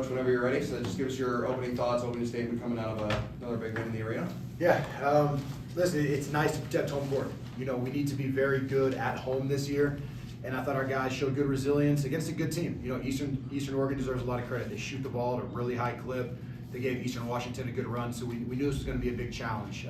Whenever you're ready, so just give us your opening thoughts, opening statement coming out of another big win in the arena. Yeah, listen, it's nice to protect home court. You know, we need to be very good at home this year, and I thought our guys showed good resilience against a good team. You know, Eastern Oregon deserves a lot of credit. They shoot the ball at a really high clip. They gave Eastern Washington a good run, so we knew this was going to be a big challenge.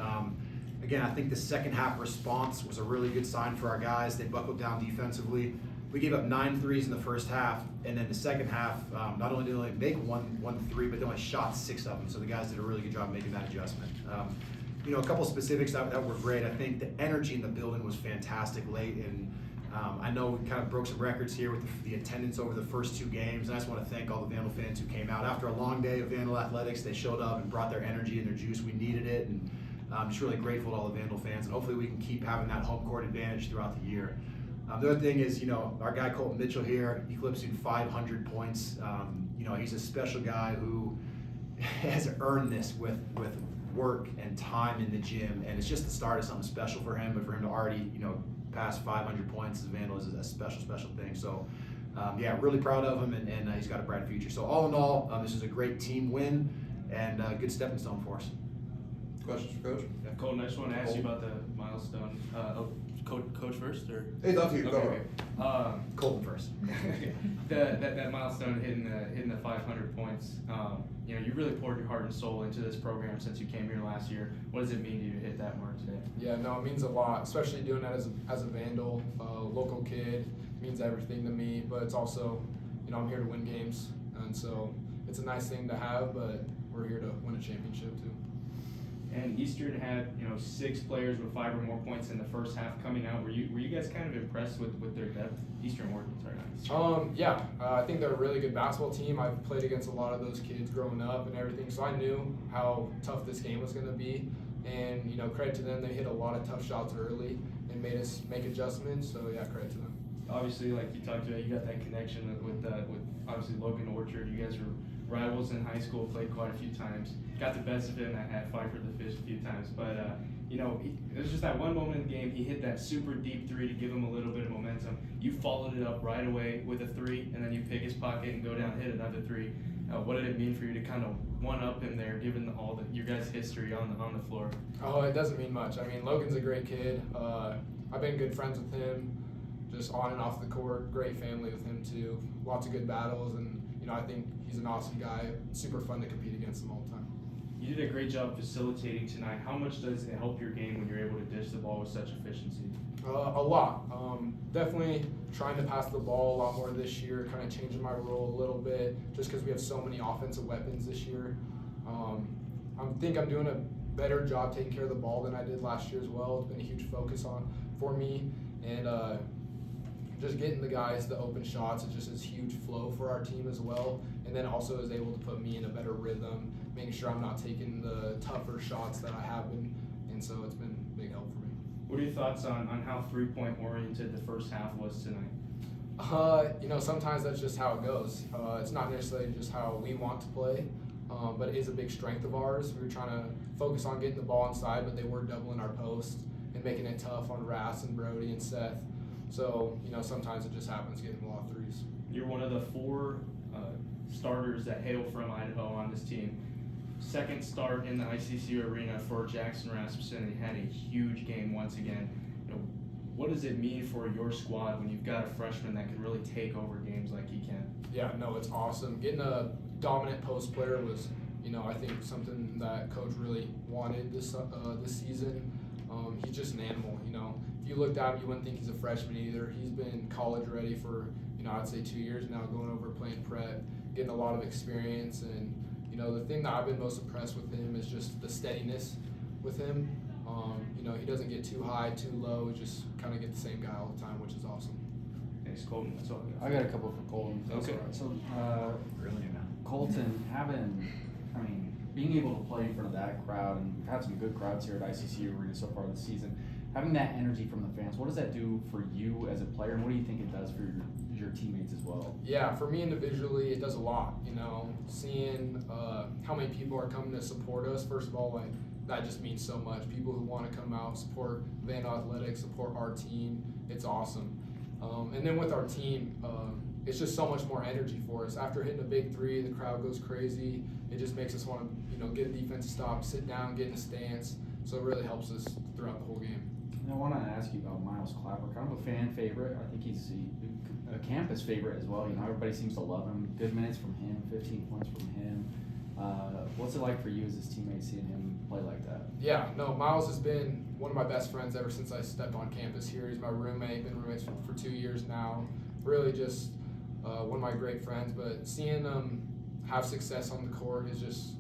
Again, I think the second half response was a really good sign for our guys. They buckled down defensively. We gave up 9 threes in the first half, and then the second half, not only did they only make one three, but they only shot 6 of them. So the guys did a really good job making that adjustment. You know, a couple specifics that were great. I think the energy in the building was fantastic late, and I know we kind of broke some records here with the attendance over the first 2 games. And I just want to thank all the Vandal fans who came out after a long day of Vandal athletics. They showed up and brought their energy and their juice. We needed it, and I'm just really grateful to all the Vandal fans. And hopefully we can keep having that home court advantage throughout the year. The other thing is, you know, our guy Kolton Mitchell here, eclipsing 500 points. You know, he's a special guy who has earned this with work and time in the gym, and it's just the start of something special for him. But for him to already, you know, pass 500 points as a Vandal is a special thing. So, yeah, really proud of him, and he's got a bright future. So all in all, this is a great team win and a good stepping stone for us. Questions for Coach? Yeah, Kolton, I just want to ask you about the milestone. Coach first, or? Hey, love you. Okay. Kolton first. that milestone hitting the 500 points. You know, you really poured your heart and soul into this program since you came here last year. What does it mean to you to hit that mark today? Yeah, no, it means a lot, especially doing that as a Vandal, local kid. It means everything to me, but it's also, you know, I'm here to win games, and so it's a nice thing to have, but we're here to win a championship too. And Eastern had, you know, 6 players with 5 or more points in the first half coming out. Were you guys kind of impressed with their depth? Eastern Oregon, sorry, not Eastern. Yeah, I think they're a really good basketball team. I've played against a lot of those kids growing up and everything, so I knew how tough this game was going to be. And, you know, credit to them, they hit a lot of tough shots early and made us make adjustments. So yeah, credit to them. Obviously, like you talked about, you got that connection with obviously Logan Orchard. You guys were rivals in high school, played quite a few times. Got the best of him at Fight for the Fish a few times. But, you know, it was just that one moment in the game. He hit that super deep 3 to give him a little bit of momentum. You followed it up right away with a 3, and then you pick his pocket and go down, hit another 3. What did it mean for you to kind of one-up him there, given your guys' history on the floor? Oh, it doesn't mean much. I mean, Logan's a great kid. I've been good friends with him, just on and off the court. Great family with him, too. Lots of good battles, and, you know, I think he's an awesome guy. Super fun to compete against him all the time. You did a great job facilitating tonight. How much does it help your game when you're able to dish the ball with such efficiency? A lot. Definitely trying to pass the ball a lot more this year, kind of changing my role a little bit, just because we have so many offensive weapons this year. I think I'm doing a better job taking care of the ball than I did last year as well. It's been a huge focus for me, and just getting the guys the open shots. It just is huge flow for our team as well, and then also is able to put me in a better rhythm, making sure I'm not taking the tougher shots that I have been, and so it's been a big help for me. What are your thoughts on how 3-point oriented the first half was tonight? You know, sometimes that's just how it goes. It's not necessarily just how we want to play, but it is a big strength of ours. We were trying to focus on getting the ball inside, but they were doubling our post and making it tough on Ras and Brody and Seth. So, you know, sometimes it just happens getting a lot of 3s. You're one of the 4 starters that hail from Idaho on this team. Second start in the ICCU arena for Jackson Rasmussen. He had a huge game once again. You know, what does it mean for your squad when you've got a freshman that can really take over games like he can? Yeah, no, it's awesome. Getting a dominant post player was, you know, I think something that Coach really wanted this season. He's just an animal, you know. If you looked at him, you wouldn't think he's a freshman either. He's been college ready for, you know, I'd say 2 years now, going over playing prep, getting a lot of experience. And, you know, the thing that I've been most impressed with him is just the steadiness with him. You know, he doesn't get too high, too low. He just kind of get the same guy all the time, which is awesome. Thanks, Kolton. That's all I got a couple for Kolton. Okay. So, Kolton, being able to play in front of that crowd, and we've had some good crowds here at ICCU Arena so far this season, having that energy from the fans, what does that do for you as a player, and what do you think it does for your teammates as well? Yeah, for me individually, it does a lot. You know, seeing how many people are coming to support us, first of all, like, that just means so much. People who want to come out, support Vandal Athletics, support our team, it's awesome. And then with our team, it's just so much more energy for us. After hitting a big three, the crowd goes crazy. It just makes us want to, get a defensive stop, sit down, get in a stance. So it really helps us throughout the whole game. And I want to ask you about Miles Klapper, kind of a fan favorite. I think he's a campus favorite as well. Everybody seems to love him. Good minutes from him, 15 points from him. What's it like for you as his teammate seeing him play like that? Yeah, no, Miles has been one of my best friends ever since I stepped on campus here. He's my roommate, been roommates for 2 years now. Really just one of my great friends, but seeing him have success on the court is just,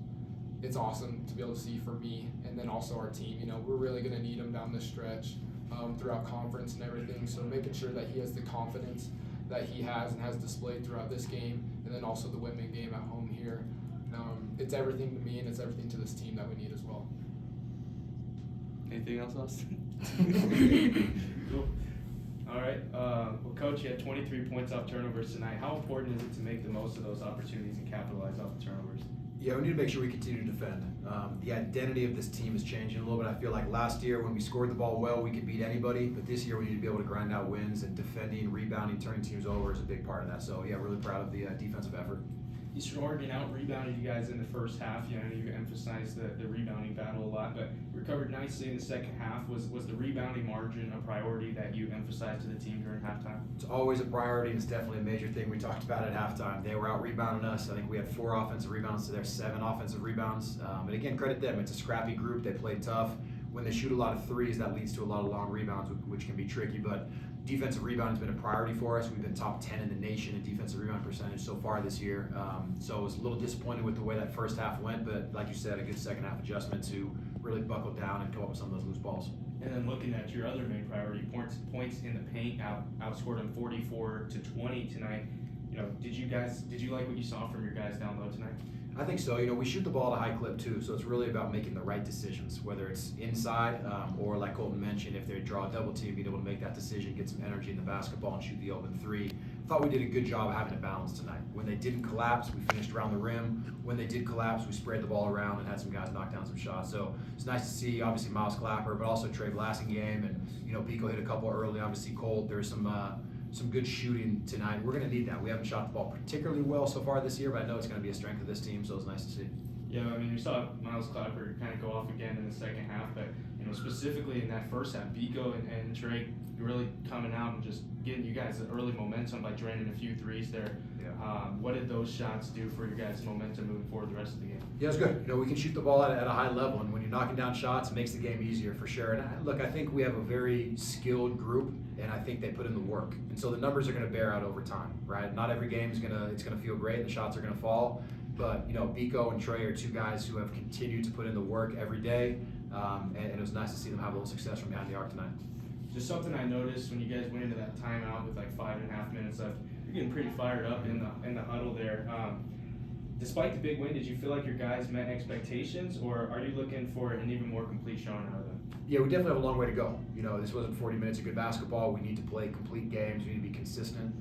it's awesome to be able to see for me and then also our team. We're really going to need him down this stretch throughout conference and everything, so making sure that he has the confidence that he has and has displayed throughout this game and then also the women game at home here. It's everything to me and it's everything to this team that we need as well. Anything else, Austin? Cool. All right. Well, Coach, you had 23 points off turnovers tonight. How important is it to make the most of those opportunities and capitalize off the turnovers? Yeah, we need to make sure we continue to defend. The identity of this team is changing a little bit. I feel like last year when we scored the ball well, we could beat anybody, but this year we need to be able to grind out wins, and defending, rebounding, turning teams over is a big part of that. So yeah, really proud of the defensive effort. Eastern Oregon out-rebounded you guys in the first half. You emphasized the rebounding battle a lot, but recovered nicely in the second half. Was the rebounding margin a priority that you emphasized to the team during halftime? It's always a priority, and it's definitely a major thing we talked about at halftime. They were out-rebounding us. I think we had 4 offensive rebounds to their 7 offensive rebounds. And again, credit them. It's a scrappy group. They played tough. When they shoot a lot of threes, that leads to a lot of long rebounds, which can be tricky. But defensive rebound has been a priority for us. We've been top 10 in the nation in defensive rebound percentage so far this year. So I was a little disappointed with the way that first half went, but like you said, a good second half adjustment to really buckle down and come up with some of those loose balls. And then looking at your other main priority, points in the paint, outscored them 44-20 tonight. Did you like what you saw from your guys down low tonight? I think so. We shoot the ball at a high clip too, so it's really about making the right decisions, whether it's inside or like Kolton mentioned, if they draw a double team, being able to make that decision, get some energy in the basketball and shoot the open three. I thought we did a good job of having a balance tonight. When they didn't collapse, we finished around the rim. When they did collapse, we spread the ball around and had some guys knock down some shots. So it's nice to see, obviously, Miles Klapper, but also Trey Blassingame, and Pico hit a couple early. Obviously, Colt. There's some good shooting tonight. We're going to need that. We haven't shot the ball particularly well so far this year, but I know it's going to be a strength of this team, so it's nice to see. Yeah, you saw Miles Klapper kind of go off again in the second half, but specifically in that first half, Pico and Trey really coming out and just getting you guys the early momentum by draining a few threes there. Yeah. What did those shots do for your guys' momentum moving forward the rest of the game? Yeah, it's good. We can shoot the ball at a high level, and when you're knocking down shots, it makes the game easier for sure. And I think we have a very skilled group, and I think they put in the work. And so the numbers are going to bear out over time, right? Not every game is gonna feel great, and the shots are going to fall. But Pico and Trey are 2 guys who have continued to put in the work every day, and it was nice to see them have a little success from behind the arc tonight. Just something I noticed when you guys went into that timeout with like 5.5 minutes left, you're getting pretty fired up in the huddle there. Despite the big win, did you feel like your guys met expectations, or are you looking for an even more complete showing out of them? Yeah, we definitely have a long way to go. This wasn't 40 minutes of good basketball. We need to play complete games. We need to be consistent.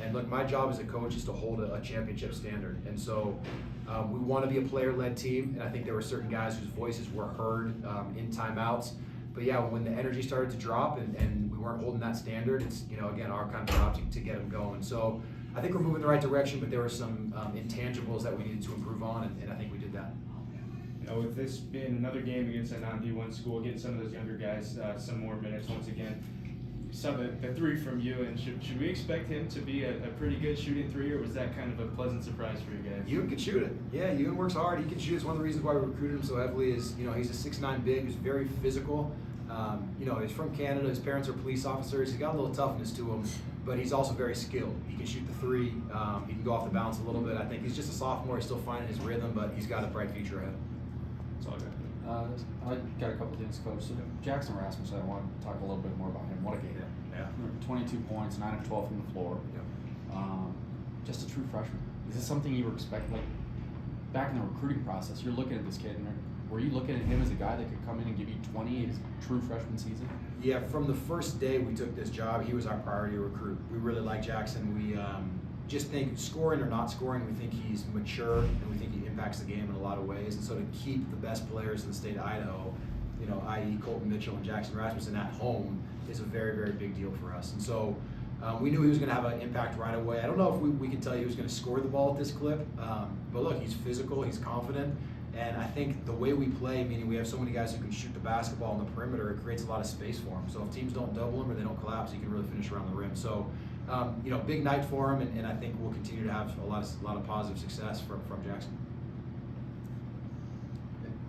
And look, my job as a coach is to hold a championship standard. And so we want to be a player-led team. And I think there were certain guys whose voices were heard in timeouts. But yeah, when the energy started to drop and we weren't holding that standard, it's, again, our kind of job to get them going. So I think we're moving in the right direction, but there were some intangibles that we needed to improve on, and I think we did that. With this being another game against a non-D1 school, getting some of those younger guys some more minutes once again, saw the 3 from Ewan. Should we expect him to be a pretty good shooting 3, or was that kind of a pleasant surprise for you guys? Ewan can shoot it. Yeah, Ewan works hard. He can shoot. It's one of the reasons why we recruited him so heavily is, he's a 6'9" big who's very physical. He's from Canada. His parents are police officers. He's got a little toughness to him, but he's also very skilled. He can shoot the 3. He can go off the bounce a little bit. I think he's just a sophomore. He's still finding his rhythm, but he's got a bright future ahead. That's all I got. I got a couple things, Coach. So Jackson Rasmussen, I want to talk a little bit more about him. What a game. Yeah. 22 points, 9 of 12 from the floor. Yep. Just a true freshman. Is this something you were expecting? Like, back in the recruiting process, you're looking at this kid, and were you looking at him as a guy that could come in and give you 20 in his true freshman season? Yeah, from the first day we took this job, he was our priority recruit. We really like Jackson. We just think, scoring or not scoring, we think he's mature, and we think he impacts the game in a lot of ways. And so to keep the best players in the state of Idaho, i.e. Kolton Mitchell and Jackson Rasmussen at home, is a very, very big deal for us. And so We knew he was going to have an impact right away. I don't know if we can tell you he was going to score the ball at this clip, but look, he's physical, he's confident, and I think the way we play, meaning we have so many guys who can shoot the basketball on the perimeter, it creates a lot of space for him. So if teams don't double him or they don't collapse, he can really finish around the rim. So, big night for him, and I think we'll continue to have a lot of positive success from Jackson.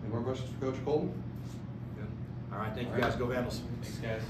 Any more questions for Coach Kolton? All right, thank you guys. Go Vandals. Thanks, guys.